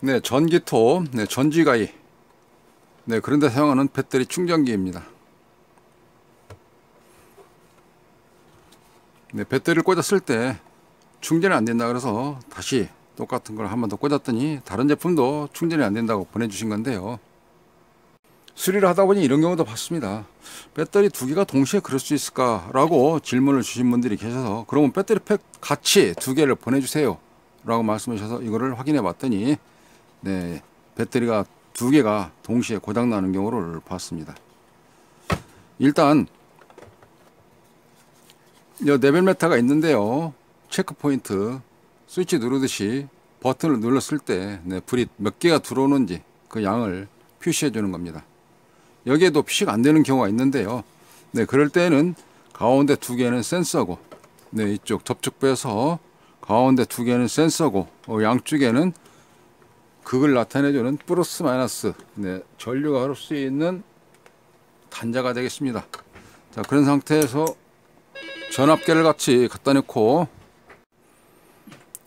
네, 전기톱, 네, 전지가이. 네, 그런데 사용하는 배터리 충전기입니다. 네, 배터리를 꽂았을 때 충전이 안 된다 그래서 다시 똑같은 걸 한 번 더 꽂았더니 다른 제품도 충전이 안 된다고 보내주신 건데요. 수리를 하다 보니 이런 경우도 봤습니다. 배터리 두 개가 동시에 그럴 수 있을까? 라고 질문을 주신 분들이 계셔서 그러면 배터리 팩 같이 두 개를 보내주세요. 라고 말씀하셔서 이거를 확인해 봤더니 네, 배터리가 두 개가 동시에 고장 나는 경우를 봤습니다. 일단 이 레벨 메타가 있는데요. 체크 포인트 스위치 누르듯이 버튼을 눌렀을 때 네, 불이 몇 개가 들어오는지 그 양을 표시해 주는 겁니다. 여기에도 표시가 안 되는 경우가 있는데요. 네, 그럴 때는 가운데 두 개는 센서고, 네, 이쪽 접촉부에서 가운데 두 개는 센서고, 양쪽에는 극을 나타내주는 플러스 마이너스, 네, 전류가 흐를 수 있는 단자가 되겠습니다. 자, 그런 상태에서 전압계를 같이 갖다 놓고,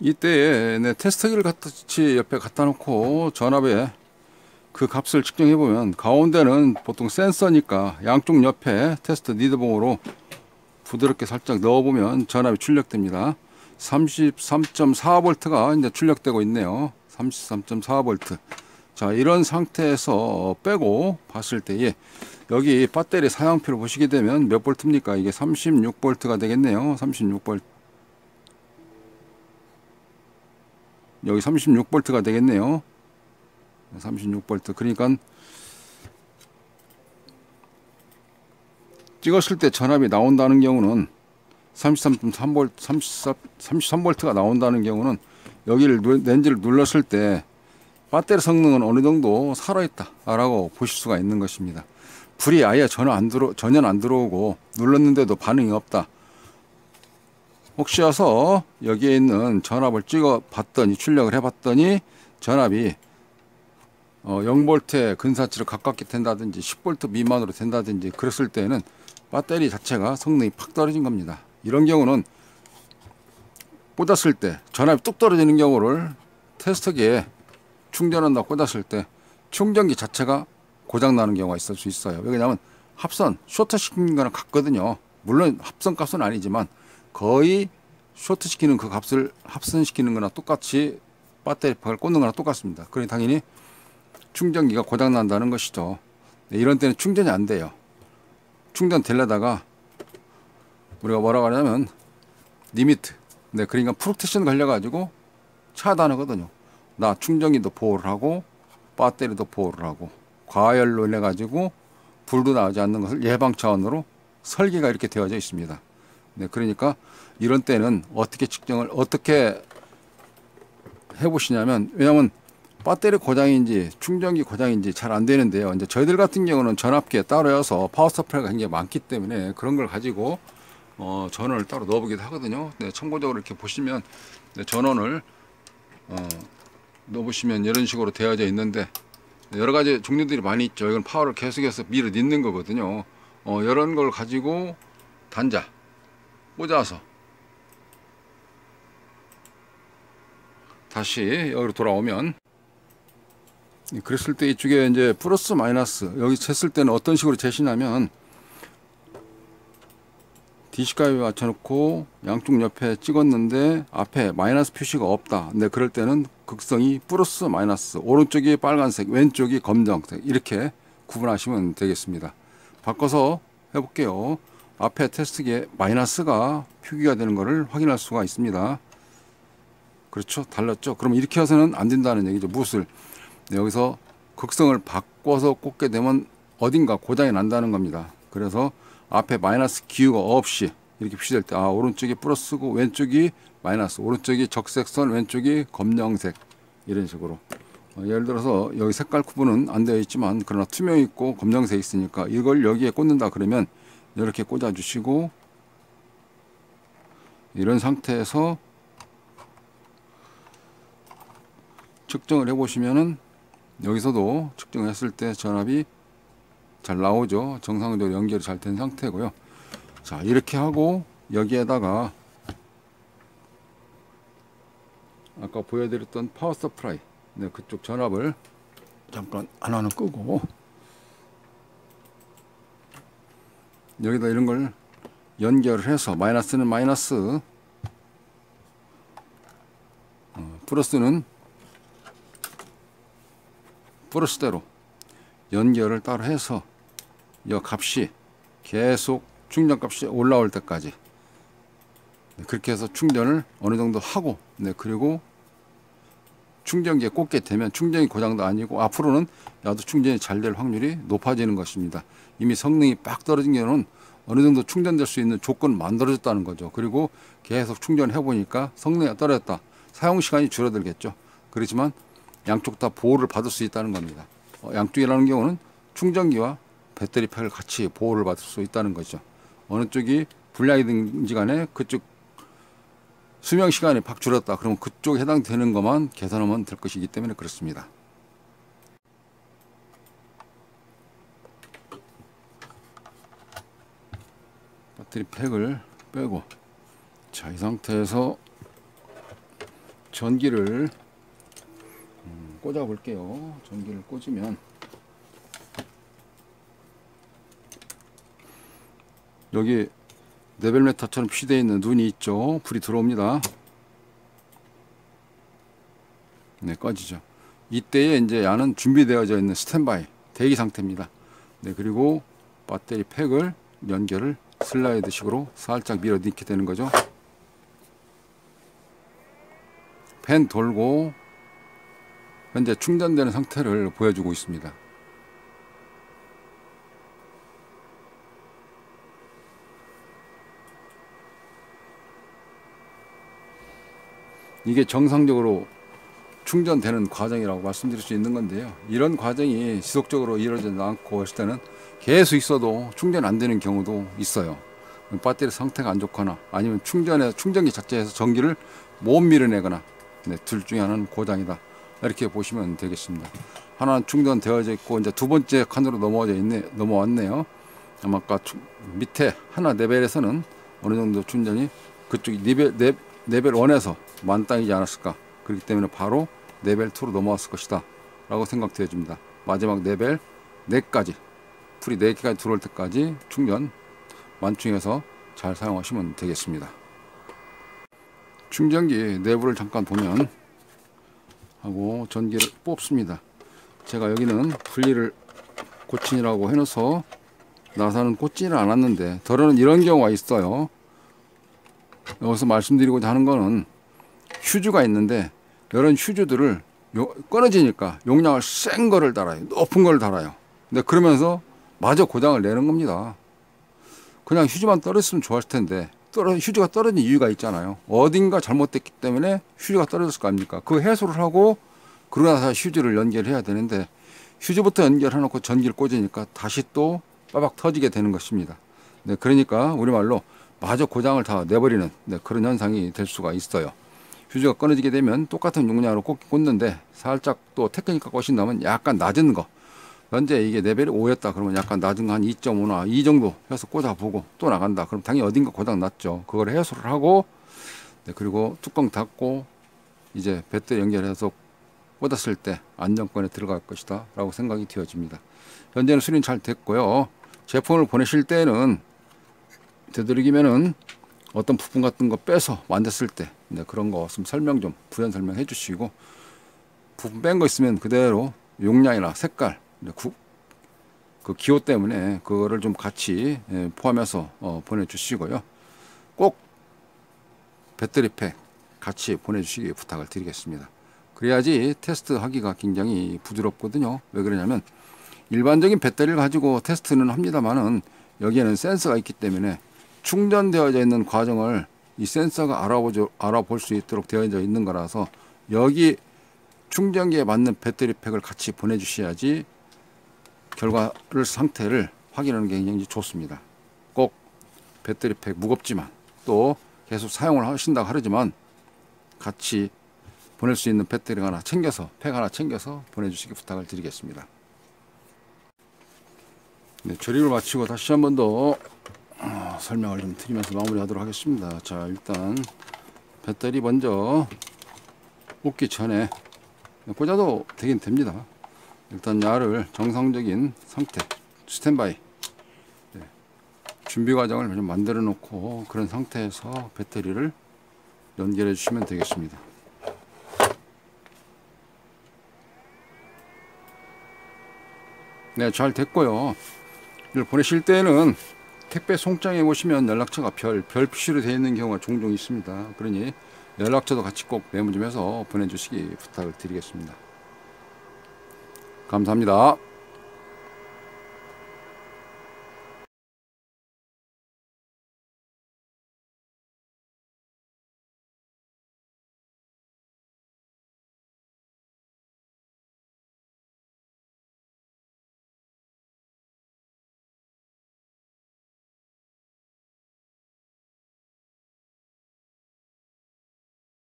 이때에 네, 테스트기를 같이 옆에 갖다 놓고 전압에 그 값을 측정해 보면 가운데는 보통 센서니까 양쪽 옆에 테스트 니드봉으로 부드럽게 살짝 넣어 보면 전압이 출력됩니다. 33.4V가 이제 출력되고 있네요. 33.4V. 자, 이런 상태에서 빼고 봤을 때에 여기 배터리 사양표를 보시게 되면 몇 볼트입니까? 이게 36V가 되겠네요. 36V. 여기 36V가 되겠네요. 36V. 그러니까 찍었을 때 전압이 나온다는 경우는 33.3V, 33V가 나온다는 경우는 여기를 렌즈를 눌렀을 때 배터리 성능은 어느 정도 살아있다 라고 보실 수가 있는 것입니다. 불이 아예 전혀 안 들어오고 눌렀는데도 반응이 없다. 혹시여서 여기에 있는 전압을 찍어 봤더니 출력을 해 봤더니 전압이 0V에 근사치로 가깝게 된다든지 10V 미만으로 된다든지 그랬을 때는 배터리 자체가 성능이 팍 떨어진 겁니다. 이런 경우는 꽂았을 때 전압이 뚝 떨어지는 경우를 테스트기에 충전한다고 꽂았을 때 충전기 자체가 고장나는 경우가 있을 수 있어요. 왜냐하면 합선, 쇼트시키는 거랑 같거든요. 물론 합선 값은 아니지만 거의 쇼트시키는 그 값을 합선시키는 거나 똑같이 배터리 팩을 꽂는 거나 똑같습니다. 그러니 당연히 충전기가 고장난다는 것이죠. 네, 이런 때는 충전이 안 돼요. 충전 되려다가 우리가 뭐라고 하냐면 리미트, 네, 그러니까 프로텍션 걸려가지고 차단하거든요. 나 충전기도 보호를 하고 배터리도 보호를 하고 과열로 인해 가지고 불도 나오지 않는 것을 예방 차원으로 설계가 이렇게 되어져 있습니다. 네, 그러니까 이런 때는 어떻게 해보시냐면, 왜냐하면 배터리 고장인지 충전기 고장인지 잘 안 되는데요. 이제 저희들 같은 경우는 전압기에 따로여서 파워 서플라이가 굉장히 많기 때문에 그런 걸 가지고 전원을 따로 넣어보기도 하거든요. 네, 참고적으로 이렇게 보시면 네, 전원을 넣어보시면 이런 식으로 되어져 있는데 여러 가지 종류들이 많이 있죠. 이건 파워를 계속해서 밀어 넣는 거거든요. 이런 걸 가지고 단자 꽂아서 다시 여기로 돌아오면, 그랬을 때 이쪽에 이제 플러스 마이너스 여기 쟀을 때는 어떤 식으로 재시냐면 DC가에 맞춰놓고 양쪽 옆에 찍었는데 앞에 마이너스 표시가 없다. 근데 그럴 때는 극성이 플러스 마이너스, 오른쪽이 빨간색, 왼쪽이 검정색 이렇게 구분하시면 되겠습니다. 바꿔서 해볼게요. 앞에 테스트기에 마이너스가 표기가 되는 것을 확인할 수가 있습니다. 그렇죠? 달랐죠? 그럼 이렇게 해서는 안 된다는 얘기죠. 무엇을? 네, 여기서 극성을 바꿔서 꽂게 되면 어딘가 고장이 난다는 겁니다. 그래서 앞에 마이너스 기호가 없이 이렇게 표시될 때, 오른쪽이 플러스고 왼쪽이 마이너스, 오른쪽이 적색선, 왼쪽이 검정색, 이런 식으로. 예를 들어서 여기 색깔 구분은 안 되어 있지만 그러나 투명 있고 검정색 있으니까 이걸 여기에 꽂는다 그러면 이렇게 꽂아 주시고, 이런 상태에서 측정을 해 보시면은 여기서도 측정했을 때 전압이 잘 나오죠. 정상적으로 연결이 잘 된 상태고요. 자, 이렇게 하고 여기에다가 아까 보여드렸던 파워 서플라이, 네, 그쪽 전압을 잠깐 하나는 끄고 여기다 이런 걸 연결을 해서 마이너스는 마이너스, 플러스는 플러스대로 연결을 따로 해서 이 값이 계속 충전값이 올라올 때까지 그렇게 해서 충전을 어느 정도 하고, 그리고 충전기에 꽂게 되면 충전이 고장도 아니고 앞으로는 야도 충전이 잘 될 확률이 높아지는 것입니다. 이미 성능이 빡 떨어진 경우는 어느 정도 충전될 수 있는 조건을 만들어졌다는 거죠. 그리고 계속 충전해 보니까 성능이 떨어졌다. 사용 시간이 줄어들겠죠. 그렇지만 양쪽 다 보호를 받을 수 있다는 겁니다. 양쪽이라는 경우는 충전기와 배터리 팩을 같이 보호를 받을 수 있다는 거죠. 어느 쪽이 불량이든지 간에 그쪽 수명 시간이 팍 줄었다. 그러면 그쪽에 해당되는 것만 계산하면 될 것이기 때문에 그렇습니다. 배터리 팩을 빼고, 자, 이 상태에서 전기를 꽂아 볼게요. 전기를 꽂으면 여기 네벨메타처럼 표시되어 있는 눈이 있죠. 불이 들어옵니다. 네, 꺼지죠. 이때에 이제 야는 준비되어져 있는 스탠바이 대기 상태입니다. 네, 그리고 배터리 팩을 연결을 슬라이드 식으로 살짝 밀어 넣게 되는 거죠. 팬 돌고 현재 충전되는 상태를 보여주고 있습니다. 이게 정상적으로 충전되는 과정이라고 말씀드릴 수 있는 건데요. 이런 과정이 지속적으로 이루어지지 않고 했을 때는 계속 있어도 충전 안 되는 경우도 있어요. 배터리 상태가 안 좋거나 아니면 충전기 자체에서 전기를 못 밀어내거나, 둘 중에 하나는 고장이다. 이렇게 보시면 되겠습니다. 하나는 충전되어져 있고 이제 두 번째 칸으로 넘어왔네요. 아마 아까 밑에 하나 레벨에서는 어느 정도 충전이 그쪽 레벨 1에서 만땅이지 않았을까. 그렇기 때문에 바로 레벨 2로 넘어왔을 것이다 라고 생각되어집니다. 마지막 레벨 4까지 풀이 4개까지 들어올 때까지 충전 만충해서 잘 사용하시면 되겠습니다. 충전기 내부를 잠깐 보면 하고 전기를 뽑습니다. 제가 여기는 분리를 고친이라고 해놓아서 나사는 꽂지는 않았는데 덜어는 이런 경우가 있어요. 여기서 말씀드리고자 하는 거는 휴즈가 있는데 이런 휴즈들을 끊어지니까 용량을 센 거를 달아요. 높은 걸 달아요. 근데 그러면서 마저 고장을 내는 겁니다. 그냥 휴즈만 떨어졌으면 좋았을 텐데 휴즈가 떨어진 이유가 있잖아요. 어딘가 잘못됐기 때문에 휴즈가 떨어졌을 거 아닙니까? 그 해소를 하고 그러고 나서 휴즈를 연결해야 되는데 휴즈부터 연결해놓고 전기를 꽂으니까 다시 또 빠박 터지게 되는 것입니다. 네, 그러니까 우리말로 마저 고장을 다 내버리는 그런 현상이 될 수가 있어요. 휴즈가 끊어지게 되면 똑같은 용량으로 꽂는데 살짝 또 테크니카 꽂힌다면 약간 낮은 거, 현재 이게 레벨이 5였다 그러면 약간 낮은 거 한 2.5나 2 정도 해서 꽂아보고 또 나간다 그럼 당연히 어딘가 고장 났죠. 그걸 해소를 하고, 그리고 뚜껑 닫고 이제 배터리 연결해서 꽂았을 때 안정권에 들어갈 것이다 라고 생각이 되어집니다. 현재는 수리는 잘 됐고요. 제품을 보내실 때는 되도록이면은 어떤 부품 같은 거 빼서 만졌을 때 그런 거 없으면 설명 좀 부연 설명해 주시고, 부품 뺀 거 있으면 그대로 용량이나 색깔, 그 기호 때문에 그거를 좀 같이 포함해서 보내주시고요. 꼭 배터리 팩 같이 보내주시기 부탁을 드리겠습니다. 그래야지 테스트 하기가 굉장히 부드럽거든요. 왜 그러냐면 일반적인 배터리를 가지고 테스트는 합니다만은 여기에는 센서가 있기 때문에 충전되어져 있는 과정을 이 센서가 알아볼 수 있도록 되어져 있는 거라서 여기 충전기에 맞는 배터리 팩을 같이 보내주셔야지 결과를 상태를 확인하는 게 굉장히 좋습니다. 꼭 배터리 팩 무겁지만 또 계속 사용을 하신다고 하지만 같이 보낼 수 있는 배터리 하나 챙겨서 팩 하나 챙겨서 보내주시기 부탁을 드리겠습니다. 네, 조립을 마치고 다시 한 번 더 설명을 좀 드리면서 마무리하도록 하겠습니다. 자, 일단 배터리 먼저 꽂기 전에 꽂아도 되긴 됩니다. 일단 야를 정상적인 상태, 스탠바이 준비 과정을 좀 만들어 놓고 그런 상태에서 배터리를 연결해 주시면 되겠습니다. 네, 잘 됐고요. 이걸 보내실 때는 택배 송장에 보시면 연락처가 별 표시로 되어 있는 경우가 종종 있습니다. 그러니 연락처도 같이 꼭 메모 좀 해서 보내주시기 부탁을 드리겠습니다. 감사합니다.